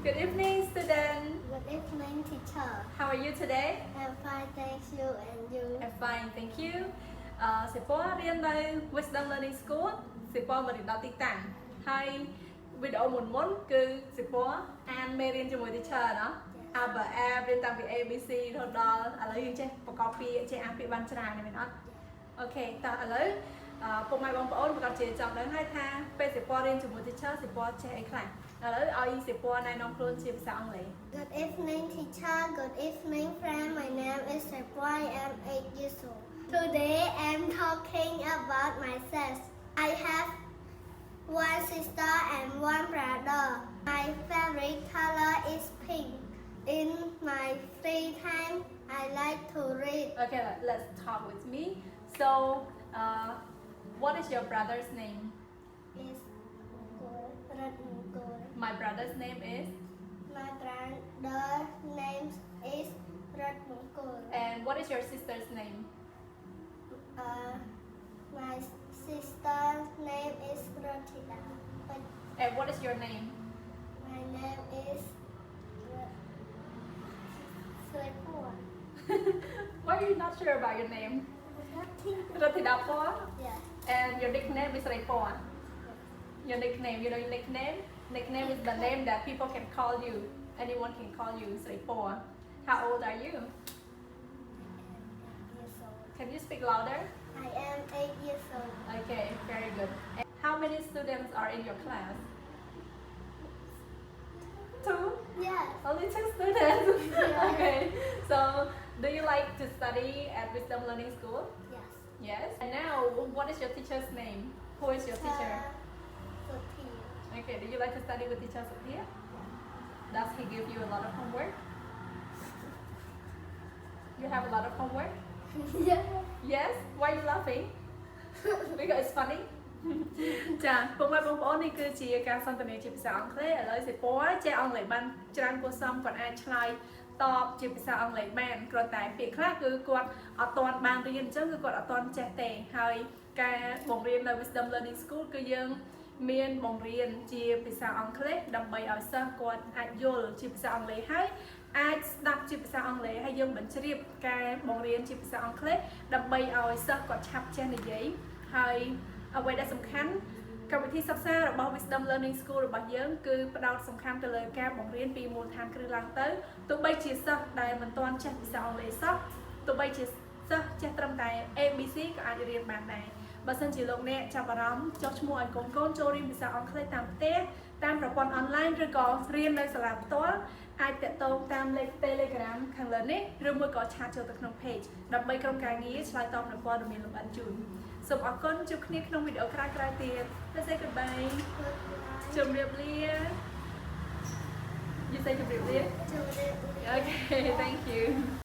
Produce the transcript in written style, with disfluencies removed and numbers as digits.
Good evening, student. Good evening, teacher. How are you today? I'm fine, thank you, and you? I'm fine, thank you. សិព័រៀននៅ Wisdom Learning School សិព័មករៀនដល់ទីតាំងហើយវីដេអូមុនគឺសិព័អានមេរៀនជាមួយ teacher ណោះ A បើ A រៀនតាំងពី A B C រហូតដល់ឥឡូវយើងចេះប្រកបពាក្យចេះអានពាក្យបានច្រើនមែនអត់អូខេតោះឥឡូវពុកម៉ែបងប្អូនប្រកាសជាចង់ដឹងហើយថាពេលសិព័រៀនជាមួយ teacher សិព័ចេះអីខ្លះឥឡូវឲ្យសិព័ណែនាំខ្លួនជាភាសាអង់គ្លេស Good evening, teacher. Good evening, friend. My name is Sepua. I am 8 years old. Today, I'm talking about myself. I have one sister and one brother. My favorite color is pink. In my free time, I like to read. Okay, let's talk with me. So, what is your brother's name? Is good. My brother's name is. My brother's name is Ratmukul. And what is your sister's name? My sister's name is Ratida. But And what is your name? my name is Slepua. Why are you not sure about your name? Rathidapo. Yeah. And your nickname is Repo. Your nickname, you know your nickname? Nickname is the name that people can call you. Anyone can call you Repo. How old are you? Years old. Can you speak louder? I am 8 years old. Okay, very good. And how many students are in your class? 2? Yes. Only 2 students? Yeah. Okay. So, do you like to study at Wisdom Learning School? Yes. Yes. And now, what is your teacher's name? Who is your teacher? Sophia. Okay, do you like to study with teacher Sophia? Does he give you a lot of homework? You have a lot of homework? Yeah. Yes? Why are you laughing? Because it's funny? ចាពុកម៉ែបងប្អូននេះគឺជាការសន្ទនាជាភាសាអង់គ្លេសឥឡូវសិព័ចេះអង់គ្លេសបានច្រើនគួរសមគាត់អាចឆ្លើយតបជាភាសាអង់គ្លេសបានគ្រាន់តែពាក្យខ្លះគឺគាត់អត់ទាន់បានរៀនអញ្ចឹងគឺគាត់អត់ទាន់ចេះទេហើយការបង្រៀននៅ Wisdom Learning School គឺយើងមានបង្រៀនជាភាសាអង់គ្លេសដើម្បីឲ្យសិស្សគាត់អាចយល់ជាភាសាអង់គ្លេសហើយអាចស្ដាប់ជាភាសាអង់គ្លេសហើយយើងបញ្ជ្រាបការបង្រៀនជាភាសាអង់គ្លេសដើម្បីឲ្យសិស្សគាត់ឆាប់ចេះនិយាយហើយអ្វីដែលសំខាន់កម្មវិធីសិក្សារបស់ Wisdom Learning School របស់យើងគឺផ្ដោតសំខាន់ទៅលើការបង្រៀនពីមូលដ្ឋានគ្រឹះឡើងទៅទោះបីជាសិស្សដែលមិនទាន់ចេះភាសាអង់គ្លេសសោះទោះបីជាសិស្សចេះត្រឹមតែ ABC ក៏អាចរៀនបានដែរបើសិនជាលោកអ្នកចាប់អារម្មណ៍ចុះឈ្មោះឲ្យកូនៗចូលរៀនភាសាអង់គ្លេសតាមផ្ទះតាមប្រព័ន្ធអនឡាញឬក៏រៀននៅសាលាផ្ទាល់អាចតាក់ទងតាមលេខ Telegram ខាងលើនេះឬមួយក៏ឆាតចូលទៅក្នុង page ដើម្បីក្រុមការងារឆ្លើយតបនៅព័ត៌មានលម្អិតជូនសូមអរគុណជួបគ្នាក្នុងវីដេអូក្រោយៗទៀត Let's say goodbye ជម្រាបលា You say ជម្រាបលា Goodbye. Okay thank you